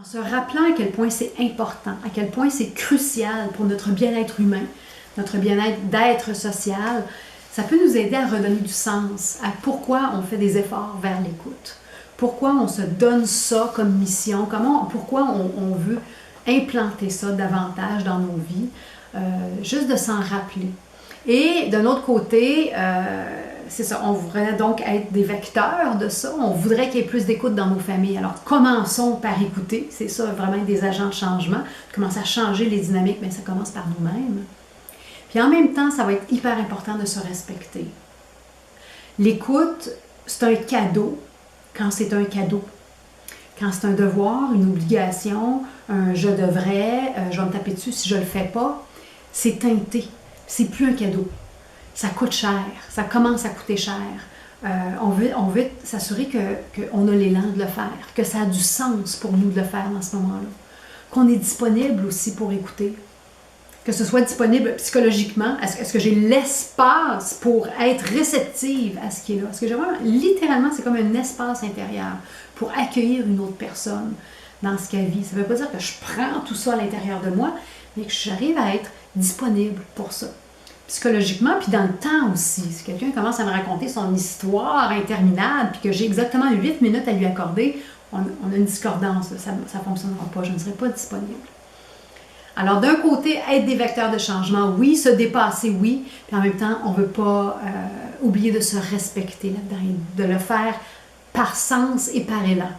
En se rappelant à quel point c'est important, à quel point c'est crucial pour notre bien-être humain, notre bien-être d'être social, ça peut nous aider à redonner du sens à pourquoi on fait des efforts vers l'écoute, pourquoi on se donne ça comme mission, pourquoi on veut implanter ça davantage dans nos vies, juste de s'en rappeler. Et d'un autre côté, c'est ça, on voudrait donc être des vecteurs de ça, on voudrait qu'il y ait plus d'écoute dans nos familles. Alors commençons par écouter, c'est ça vraiment des agents de changement, commencer à changer les dynamiques, mais ça commence par nous-mêmes. Puis en même temps, ça va être hyper important de se respecter. L'écoute, c'est un cadeau quand c'est un cadeau. Quand c'est un devoir, une obligation, un je devrais, je vais me taper dessus si je ne le fais pas, c'est teinté. C'est plus un cadeau. Ça coûte cher. Ça commence à coûter cher. On veut s'assurer qu'on a l'élan de le faire, que ça a du sens pour nous de le faire dans ce moment-là. Qu'on est disponible aussi pour écouter. Que ce soit disponible psychologiquement. Est-ce que j'ai l'espace pour être réceptive à ce qui est là? Est-ce que j'ai vraiment, littéralement, c'est comme un espace intérieur pour accueillir une autre personne dans ce qu'elle vit. Ça ne veut pas dire que je prends tout ça à l'intérieur de moi, mais que j'arrive à être disponible pour ça. Psychologiquement, puis dans le temps aussi. Si quelqu'un commence à me raconter son histoire interminable, puis que j'ai exactement 8 minutes à lui accorder, on a une discordance, ça ne fonctionnera pas, je ne serai pas disponible. Alors d'un côté, être des vecteurs de changement, oui, se dépasser, oui, puis en même temps, on ne veut pas oublier de se respecter là-dedans, de le faire par sens et par élan.